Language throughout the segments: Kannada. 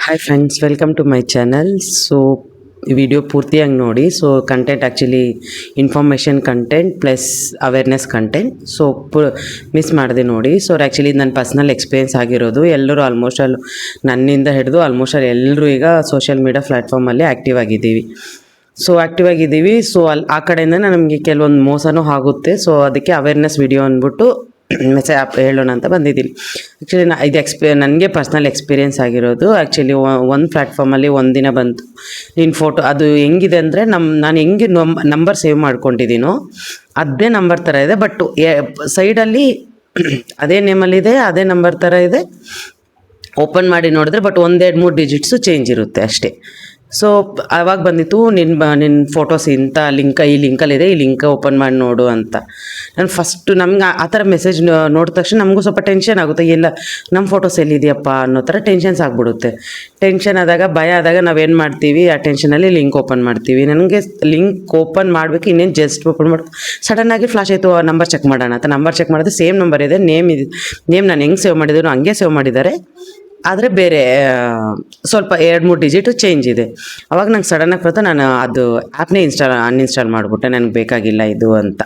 Hi friends, welcome to my channel. So video ಪೂರ್ತಿಯಾಗಿ ನೋಡಿ. So content actually information content plus awareness content. So miss ಮಾಡದೆ ನೋಡಿ. ಸೊ ಆ್ಯಕ್ಚುಲಿ ನನ್ನ ಪರ್ಸ್ನಲ್ ಎಕ್ಸ್ಪೀರಿಯೆನ್ಸ್ ಆಗಿರೋದು. ಎಲ್ಲರೂ ಆಲ್ಮೋಸ್ಟ್ ನನ್ನಿಂದ ಹಿಡಿದು ಆಲ್ಮೋಸ್ಟ್ ಎಲ್ಲರೂ ಈಗ ಸೋಷಿಯಲ್ ಮೀಡಿಯಾ ಪ್ಲ್ಯಾಟ್ಫಾರ್ಮಲ್ಲಿ ಆ್ಯಕ್ಟಿವ್ ಆಗಿದ್ದೀವಿ. ಸೊ ಆ ಕಡೆಯಿಂದ ನಮಗೆ ಕೆಲವೊಂದು ಮೋಸನೂ ಆಗುತ್ತೆ. ಸೊ ಅದಕ್ಕೆ ಅವೇರ್ನೆಸ್ ವಿಡಿಯೋ ಅಂದ್ಬಿಟ್ಟು ಮೆಸೇಜ್ ಹೇಳೋಣ ಅಂತ ಬಂದಿದ್ದೀನಿ. ಆ್ಯಕ್ಚುಲಿ ಇದು ನನಗೆ ಪರ್ಸ್ನಲ್ ಎಕ್ಸ್ಪೀರಿಯೆನ್ಸ್ ಆಗಿರೋದು. ಆ್ಯಕ್ಚುಲಿ ಒಂದು ಪ್ಲ್ಯಾಟ್ಫಾರ್ಮಲ್ಲಿ ಒಂದಿನ ಬಂತು ನಿನ್ನ ಫೋಟೋ. ಅದು ಹೆಂಗಿದೆ ಅಂದರೆ ನಾನು ಹೆಂಗೆ ನಂಬರ್ ಸೇವ್ ಮಾಡ್ಕೊಂಡಿದ್ದೀನೋ ಅದೇ ನಂಬರ್ ಥರ ಇದೆ. ಬಟ್ ಸೈಡಲ್ಲಿ ಅದೇ ನೇಮಲ್ಲಿದೆ, ಅದೇ ನಂಬರ್ ಥರ ಇದೆ. ಓಪನ್ ಮಾಡಿ ನೋಡಿದ್ರೆ ಬಟ್ 1-2-3 ಡಿಜಿಟ್ಸು ಚೇಂಜ್ ಇರುತ್ತೆ ಅಷ್ಟೇ. ಸೊ ಆವಾಗ ಬಂದಿತ್ತು ನಿನ್ನ ಫೋಟೋಸ್ ಇಂಥ ಈ ಲಿಂಕಲ್ಲಿದೆ, ಈ ಲಿಂಕ್ ಓಪನ್ ಮಾಡಿ ನೋಡು ಅಂತ. ನಾನು ಫಸ್ಟು ನಮ್ಗೆ ಆ ಥರ ಮೆಸೇಜ್ ನೋಡಿದ ತಕ್ಷಣ ನಮಗೂ ಸ್ವಲ್ಪ ಟೆನ್ಷನ್ ಆಗುತ್ತೆ. ಎಲ್ಲ ನಮ್ಮ ಫೋಟೋಸ್ ಎಲ್ಲಿದೆಯಪ್ಪ ಅನ್ನೋ ಥರ ಟೆನ್ಷನ್ಸ್ ಆಗಿಬಿಡುತ್ತೆ. ಟೆನ್ಷನ್ ಆದಾಗ, ಭಯ ಆದಾಗ ನಾವೇನು ಮಾಡ್ತೀವಿ, ಆ ಟೆನ್ಷನಲ್ಲಿ ಲಿಂಕ್ ಓಪನ್ ಮಾಡ್ತೀವಿ. ನನಗೆ ಲಿಂಕ್ ಓಪನ್ ಮಾಡಬೇಕು, ಇನ್ನೇನು ಜಸ್ಟ್ ಓಪನ್ ಮಾಡಿ ಸಡನ್ನಾಗಿ ಫ್ಲಾಶ್ ಆಯಿತು. ನಂಬರ್ ಚೆಕ್ ಮಾಡೋಣ ಅಂತ ನಂಬರ್ ಚೆಕ್ ಮಾಡಿದ್ರೆ ಸೇಮ್ ನಂಬರ್ ಇದೆ. ನೇಮ್ ನಾನು ಹೆಂಗೆ ಸೇವ್ ಮಾಡಿದ್ರು ಹಂಗೆ ಸೇವ್ ಮಾಡಿದ್ದಾರೆ, ಆದರೆ ಬೇರೆ ಸ್ವಲ್ಪ 2-3 ಡಿಜಿಟು ಚೇಂಜ್ ಇದೆ. ಅವಾಗ ನಂಗೆ ಸಡನ್ನಾಗಿ ಬರುತ್ತೆ. ನಾನು ಅದು ಆ್ಯಪ್ನೇ ಅನ್ಇನ್ಸ್ಟಾಲ್ ಮಾಡಿಬಿಟ್ಟೆ. ನನಗೆ ಬೇಕಾಗಿಲ್ಲ ಇದು ಅಂತ.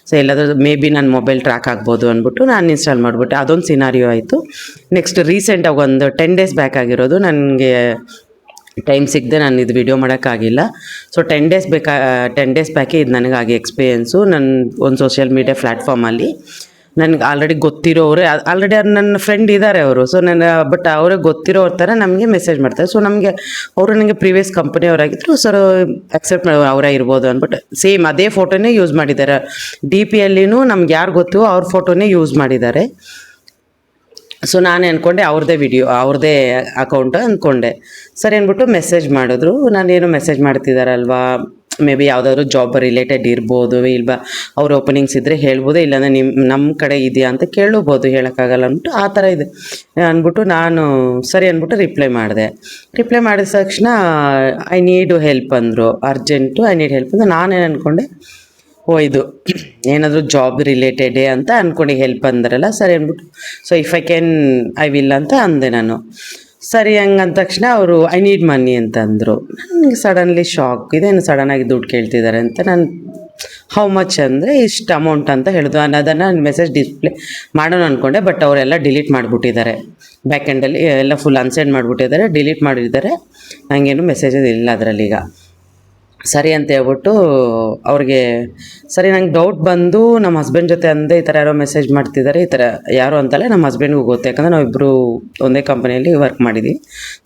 ಸೊ ಎಲ್ಲಾದರೂ ಮೇ ಬಿ ನನ್ನ ಮೊಬೈಲ್ ಟ್ರ್ಯಾಕ್ ಆಗ್ಬೋದು ಅಂದ್ಬಿಟ್ಟು ನಾನು ಅನ್ಇನ್ಸ್ಟಾಲ್ ಮಾಡಿಬಿಟ್ಟೆ. ಅದೊಂದು ಸಿನಾರಿಯೋ ಆಯಿತು. ನೆಕ್ಸ್ಟ್ ರೀಸೆಂಟಾಗಿ ಒಂದು 10 ಡೇಸ್ ಬ್ಯಾಕ್ ಆಗಿರೋದು. ನನಗೆ ಟೈಮ್ ಸಿಗದೆ ನಾನು ಇದು ವಿಡಿಯೋ ಮಾಡೋಕ್ಕಾಗಿಲ್ಲ. ಸೊ 10 ಡೇಸ್ ಬ್ಯಾಕೆ ಇದು ನನಗಾಗಿ ಎಕ್ಸ್ಪೀರಿಯೆನ್ಸು. ನನ್ನ ಒಂದು ಸೋಷಿಯಲ್ ಮೀಡಿಯಾ ಪ್ಲ್ಯಾಟ್ಫಾರ್ಮಲ್ಲಿ ನನಗೆ ಆಲ್ರೆಡಿ ಗೊತ್ತಿರೋರೆ, ಆಲ್ರೆಡಿ ನನ್ನ ಫ್ರೆಂಡ್ ಇದ್ದಾರೆ ಅವರು. ಸೊ ಬಟ್ ಅವ್ರಿಗೆ ಗೊತ್ತಿರೋರ ಥರ ನಮಗೆ ಮೆಸೇಜ್ ಮಾಡ್ತಾರೆ. ಸೊ ಅವರು ನನಗೆ ಪ್ರೀವಿಯಸ್ ಕಂಪನಿಯವರಾಗಿದ್ದರು. ಸರ್ ಅಕ್ಸೆಪ್ಟ್ ಅವರೇ ಇರ್ಬೋದು ಅಂದ್ಬಿಟ್ಟು ಸೇಮ್ ಅದೇ ಫೋಟೋನೇ ಯೂಸ್ ಮಾಡಿದ್ದಾರೆ. DPಯಲ್ಲಿನೂ ನಮ್ಗೆ ಯಾರು ಗೊತ್ತು ಅವ್ರ ಫೋಟೋನೇ ಯೂಸ್ ಮಾಡಿದ್ದಾರೆ. ಸೊ ನಾನು ಅಂದ್ಕೊಂಡೆ ಅವ್ರದ್ದೇ ಅಕೌಂಟ್ ಅಂದ್ಕೊಂಡೆ. ಸರಿ ಅಂದ್ಬಿಟ್ಟು ಮೆಸೇಜ್ ಮಾಡಿದ್ರು. ನಾನೇನು ಮೆಸೇಜ್ ಮಾಡ್ತಿದ್ದಾರಲ್ವಾ, ಮೇ ಬಿ ಯಾವುದಾದ್ರು ಜಾಬ್ ರಿಲೇಟೆಡ್ ಇರ್ಬೋದು, ಇಲ್ಲ ಅವ್ರ ಓಪನಿಂಗ್ಸ್ ಇದ್ದರೆ ಹೇಳ್ಬೋದು, ಇಲ್ಲಾಂದರೆ ನಮ್ಮ ಕಡೆ ಇದೆಯಾ ಅಂತ ಕೇಳಬೋದು, ಹೇಳೋಕ್ಕಾಗಲ್ಲ ಅಂದ್ಬಿಟ್ಟು ಆ ಥರ ಇದೆ ಅಂದ್ಬಿಟ್ಟು ನಾನು ಸರಿ ಅಂದ್ಬಿಟ್ಟು ರಿಪ್ಲೈ ಮಾಡಿದೆ ಮಾಡಿದ ತಕ್ಷಣ ಐ ನೀಡ್ ಹೆಲ್ಪ್ ಅಂದರು. ಅರ್ಜೆಂಟು ಐ ನೀಡ್ ಹೆಲ್ಪ್ ಅಂದ್ರೆ ನಾನೇನು ಅಂದ್ಕೊಂಡೆ, ಇದು ಏನಾದರೂ ಜಾಬ್ ರಿಲೇಟೆಡೇ ಅಂತ ಅಂದ್ಕೊಂಡು ಹೆಲ್ಪ್ ಅಂದ್ರಲ್ಲ. ಸರಿ ಅಂದ್ಬಿಟ್ಟು ಸೊ ಇಫ್ ಐ ವಿಲ್ ಅಂತ ಅಂದೆ ನಾನು. ಸರಿ ಹಂಗಂದ ತಕ್ಷಣ ಅವರು ಐ ನೀಡ್ ಮನಿ ಅಂತ ಅಂದರು. ನನಗೆ ಸಡನ್ಲಿ ಶಾಕ್ ಇದೆ, ಸಡನ್ನಾಗಿ ದುಡ್ಡು ಕೇಳ್ತಿದ್ದಾರೆ ಅಂತ. ನಾನು ಹೌ ಮಚ್ ಅಂದರೆ ಇಷ್ಟು ಅಮೌಂಟ್ ಅಂತ ಹೇಳಿದ್ರು. ಅದನ್ನು ಮೆಸೇಜ್ ಡಿಸ್ಪ್ಲೇ ಮಾಡೋಣ ಅಂದ್ಕೊಂಡೆ. ಬಟ್ ಅವರೆಲ್ಲ ಡಿಲೀಟ್ ಮಾಡಿಬಿಟ್ಟಿದ್ದಾರೆ. ಬ್ಯಾಕ್ ಎಂಡಲ್ಲಿ ಎಲ್ಲ ಫುಲ್ ಅನ್ಸೆಂಡ್ ಮಾಡಿಬಿಟ್ಟಿದ್ದಾರೆ, ಡಿಲೀಟ್ ಮಾಡಿದ್ದಾರೆ. ನನಗೇನು ಮೆಸೇಜಸ್ ಇಲ್ಲ ಅದರಲ್ಲಿ ಈಗ. ಸರಿ ಅಂತ ಹೇಳ್ಬಿಟ್ಟು ಅವ್ರಿಗೆ ನಂಗೆ ಡೌಟ್ ಬಂದು ನಮ್ಮ ಹಸ್ಬೆಂಡ್ ಜೊತೆ ಅಂದೆ, ಈ ಥರ ಯಾರೋ ಮೆಸೇಜ್ ಮಾಡ್ತಿದ್ದಾರೆ. ಈ ಥರ ಯಾರು ಅಂತಲೇ ನಮ್ಮ ಹಸ್ಬೆಂಡ್ಗೂ ಗೊತ್ತು, ಯಾಕಂದರೆ ನಾವಿಬ್ಬರು ಒಂದೇ ಕಂಪನಿಯಲ್ಲಿ ವರ್ಕ್ ಮಾಡಿದ್ವಿ.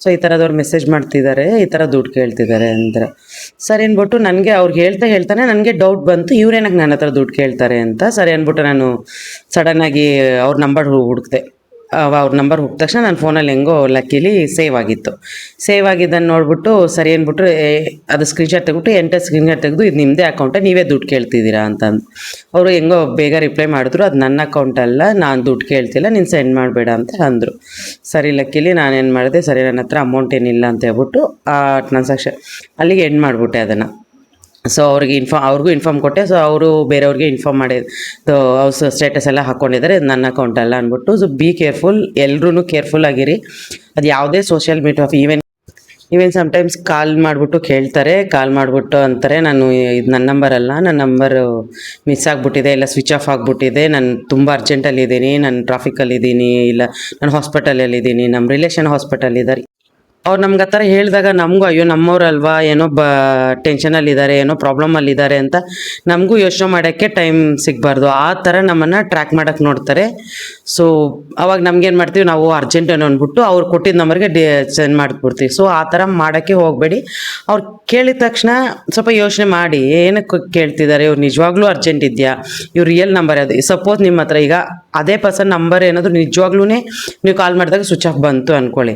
ಸೊ ಈ ಥರದವ್ರು ಮೆಸೇಜ್ ಮಾಡ್ತಿದ್ದಾರೆ, ಈ ಥರ ದುಡ್ಡು ಕೇಳ್ತಿದ್ದಾರೆ ಅಂದರೆ. ಸರಿ ಅಂದ್ಬಿಟ್ಟು ನನಗೆ ಅವ್ರಿಗೆ ಹೇಳ್ತಾನೆ ನನಗೆ ಡೌಟ್ ಬಂತು, ಇವ್ರೇನಕ್ಕೆ ನನ್ನ ಹತ್ರ ದುಡ್ಡು ಕೇಳ್ತಾರೆ ಅಂತ. ಸರಿ ಅಂದ್ಬಿಟ್ಟು ನಾನು ಸಡನ್ನಾಗಿ ಅವ್ರ ನಂಬರ್ ಹುಡುಕ್ದೆ. ಅವ್ರ ನಂಬರ್ ಹುಟ್ಟಿದ ತಕ್ಷಣ ನನ್ನ ಫೋನಲ್ಲಿ ಹೆಂಗೋ ಲಕ್ಕಿಲಿ ಸೇವ್ ಆಗಿದ್ದನ್ನು ನೋಡ್ಬಿಟ್ಟು ಸರಿ ಅಂದ್ಬಿಟ್ಟು ಅದು ಸ್ಕ್ರೀನ್ಶಾಟ್ ತೆಗೆದು ಸ್ಕ್ರೀನ್ಶಾಟ್ ತೆಗೆದು ಇದು ನಿಮ್ಮದೇ ಅಕೌಂಟೇ, ನೀವೇ ದುಡ್ಡು ಕೇಳ್ತಿದ್ದೀರಾ ಅಂತಂದು. ಅವರು ಹೆಂಗೋ ಬೇಗ ರಿಪ್ಲೈ ಮಾಡಿದ್ರು, ಅದು ನನ್ನ ಅಕೌಂಟಲ್ಲ, ನಾನು ದುಡ್ಡು ಕೇಳ್ತಿಲ್ಲ, ನೀನು ಸೆಂಡ್ ಮಾಡಬೇಡ ಅಂತ ಅಂದರು. ಸರಿ ಲಕ್ಕಿಲಿ ನಾನೇನು ಮಾಡಿದೆ, ಸರಿ ನನ್ನ ಹತ್ರ ಅಮೌಂಟ್ ಏನಿಲ್ಲ ಅಂತ ಹೇಳ್ಬಿಟ್ಟು ಆ ಟ್ರಾನ್ಸಾಕ್ಷನ್ ಅಲ್ಲಿಗೆ ಎಂಡ್ ಮಾಡಿಬಿಟ್ಟೆ ಅದನ್ನು. ಸೊ ಅವ್ರಿಗೂ ಇನ್ಫಾರ್ಮ್ ಕೊಟ್ಟೆ. ಸೊ ಅವರು ಬೇರೆಯವ್ರಿಗೆ ಇನ್ಫಾರ್ಮ್ ಮಾಡಿದ್ದು, ಅವ್ರ ಸ್ಟೇಟಸ್ ಎಲ್ಲ ಹಾಕ್ಕೊಂಡಿದ್ದಾರೆ, ಇದು ನನ್ನ ಅಕೌಂಟ್ ಅಲ್ಲ ಅಂದ್ಬಿಟ್ಟು. ಸೊ ಬಿ ಕೇರ್ಫುಲ್, ಎಲ್ಲರೂ ಕೇರ್ಫುಲ್ ಆಗಿರಿ. ಅದು ಯಾವುದೇ ಸೋಷಿಯಲ್ ಮೀಡಿಯಾ ಈವನ್ ಸಮ್ಟೈಮ್ಸ್ ಕಾಲ್ ಮಾಡಿಬಿಟ್ಟು ಅಂತಾರೆ, ನಾನು ಇದು ನನ್ನ ನಂಬರ್ ಅಲ್ಲ, ನನ್ನ ನಂಬರು ಮಿಸ್ ಆಗಿಬಿಟ್ಟಿದೆ, ಇಲ್ಲ ಸ್ವಿಚ್ ಆಫ್ ಆಗಿಬಿಟ್ಟಿದೆ, ನಾನು ತುಂಬ ಅರ್ಜೆಂಟಲ್ಲಿದ್ದೀನಿ, ನಾನು ಟ್ರಾಫಿಕಲ್ಲಿದ್ದೀನಿ, ಇಲ್ಲ ನಾನು ಹಾಸ್ಪಿಟಲಲ್ಲಿದ್ದೀನಿ, ನಮ್ಮ ರಿಲೇಷನ್ ಹಾಸ್ಪಿಟಲಿದ್ದಾರೆ. ಅವ್ರು ನಮ್ಗೆ ಆ ಥರ ಹೇಳಿದಾಗ ನಮಗೂ ಅಯ್ಯೋ ನಮ್ಮವ್ರಲ್ವಾ, ಏನೋ ಟೆನ್ಷನಲ್ಲಿದ್ದಾರೆ, ಏನೋ ಪ್ರಾಬ್ಲಮಲ್ಲಿದ್ದಾರೆ ಅಂತ ನಮಗೂ ಯೋಚನೆ ಮಾಡೋಕ್ಕೆ ಟೈಮ್ ಸಿಗಬಾರ್ದು. ಆ ಥರ ನಮ್ಮನ್ನು ಟ್ರ್ಯಾಕ್ ಮಾಡೋಕ್ಕೆ ನೋಡ್ತಾರೆ. ಸೊ ಅವಾಗ ನಮ್ಗೇನು ಮಾಡ್ತೀವಿ, ನಾವು ಅರ್ಜೆಂಟ್ ಏನೋ ಅಂದ್ಬಿಟ್ಟು ಅವ್ರು ಕೊಟ್ಟಿದ್ದ ನಂಬರ್ಗೆ ಸೆಂಡ್ ಮಾಡಿಬಿಡ್ತೀವಿ. ಸೊ ಆ ಥರ ಮಾಡೋಕ್ಕೆ ಹೋಗಬೇಡಿ. ಅವ್ರು ಕೇಳಿದ ತಕ್ಷಣ ಸ್ವಲ್ಪ ಯೋಚನೆ ಮಾಡಿ, ಏನಕ್ಕೆ ಕೇಳ್ತಿದ್ದಾರೆ, ಇವ್ರು ನಿಜವಾಗ್ಲೂ ಅರ್ಜೆಂಟ್ ಇದೆಯಾ, ಇವ್ರು ರಿಯಲ್ ನಂಬರ್ ಅದು. ಸಪೋಸ್ ನಿಮ್ಮ ಹತ್ರ ಈಗ ಅದೇ ಪರ್ಸನ್ ನಂಬರ್ ಏನಾದರೂ ನಿಜವಾಗ್ಲೂ ನೀವು ಕಾಲ್ ಮಾಡಿದಾಗ ಸ್ವಿಚ್ ಆಫ್ ಬಂತು ಅಂದ್ಕೊಳ್ಳಿ,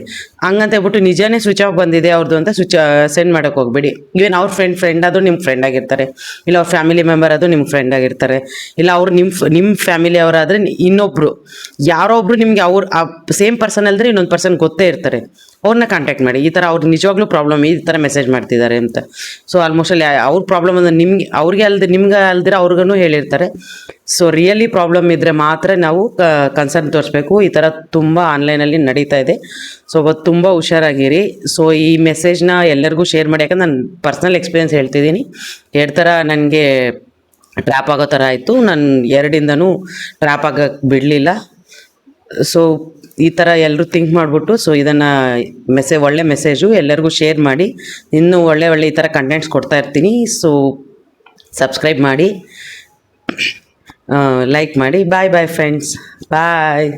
ಹಂಗಂತ ಹೇಳ್ಬಿಟ್ಟು ನಿಜನೇ ಸ್ವಿಚ್ ಆಫ್ ಬಂದಿದೆ ಅವ್ರದ್ದು ಅಂತ ಸೆಂಡ್ ಮಾಡೋಕ್ಕೆ ಹೋಗ್ಬೇಡಿ. ಇವನ್ ಅವ್ರ ಫ್ರೆಂಡ್ ಆದರೂ ನಿಮ್ಮ ಫ್ರೆಂಡ್ ಆಗಿರ್ತಾರೆ, ಇಲ್ಲ ಅವ್ರ ಫ್ಯಾಮಿಲಿ ಮೆಂಬರ್ ಆದರೂ ನಿಮ್ಮ ಫ್ರೆಂಡ್ ಆಗಿರ್ತಾರೆ, ಇಲ್ಲ ಅವ್ರು ನಿಮ್ಮ ಫ್ಯಾಮಿಲಿ ಅವರಾದರೆ ಇನ್ನೊಬ್ಬರು ಯಾರೋ ಒಬ್ಬರು ನಿಮಗೆ ಆ ಸೇಮ್ ಪರ್ಸನ್ ಅಲ್ಲದ್ರೆ ಇನ್ನೊಂದು ಪರ್ಸನ್ ಗೊತ್ತೇ ಇರ್ತಾರೆ. ಅವ್ರನ್ನ ಕಾಂಟ್ಯಾಕ್ಟ್ ಮಾಡಿ, ಈ ಥರ ಅವ್ರು ನಿಜವಾಗ್ಲೂ ಪ್ರಾಬ್ಲಮ್ ಈ ಥರ ಮೆಸೇಜ್ ಮಾಡ್ತಿದ್ದಾರೆ ಅಂತ. ಸೊ ಆಲ್ಮೋಸ್ಟ್ ಅಲ್ಲಿ ಅವ್ರ ಪ್ರಾಬ್ಲಮ್ ಅಂದರೆ ನಿಮ್ಗೆ ಅವ್ರಿಗೆ ನಿಮ್ಗೆ ಅಲ್ದಿರ ಅವ್ರಿಗೂ ಹೇಳಿರ್ತಾರೆ. ಸೊ ರಿಯಲಿ ಪ್ರಾಬ್ಲಮ್ ಇದ್ದರೆ ಮಾತ್ರ ನಾವು ಕನ್ಸರ್ನ್ ತೋರಿಸ್ಬೇಕು. ಈ ಥರ ತುಂಬ ಆನ್ಲೈನಲ್ಲಿ ನಡೀತಾ ಇದೆ. ಸೊ ಅವತ್ತು ತುಂಬ ಹುಷಾರಾಗಿರಿ. ಸೊ ಈ ಮೆಸೇಜ್ನ ಎಲ್ಲರಿಗೂ ಶೇರ್ ಮಾಡಿ, ಯಾಕಂದ್ರೆ ನಾನು ಪರ್ಸ್ನಲ್ ಎಕ್ಸ್ಪೀರಿಯೆನ್ಸ್ ಹೇಳ್ತಿದ್ದೀನಿ. ಎರಡು ಥರ ನನಗೆ ಟ್ರ್ಯಾಪ್ ಆಗೋ ಥರ ಆಯಿತು. ನಾನು 2ಇಂದನೂ ಟ್ರ್ಯಾಪ್ ಆಗಕ್ಕೆ ಬಿಡಲಿಲ್ಲ. ಸೊ ಈ ಥರ ಎಲ್ಲರೂ ಥಿಂಕ್ ಮಾಡಿಬಿಟ್ಟು, ಸೊ ಇದನ್ನು ಒಳ್ಳೆ ಮೆಸೇಜು ಎಲ್ಲರಿಗೂ ಶೇರ್ ಮಾಡಿ. ಇನ್ನೂ ಒಳ್ಳೆ ಈ ಥರ ಕಂಟೆಂಟ್ಸ್ ಕೊಡ್ತಾ ಇರ್ತೀನಿ. ಸೊ ಸಬ್ಸ್ಕ್ರೈಬ್ ಮಾಡಿ, ಲೈಕ್ ಮಾಡಿ. ಬಾಯ್ ಬಾಯ್ ಫ್ರೆಂಡ್ಸ್, ಬಾಯ್.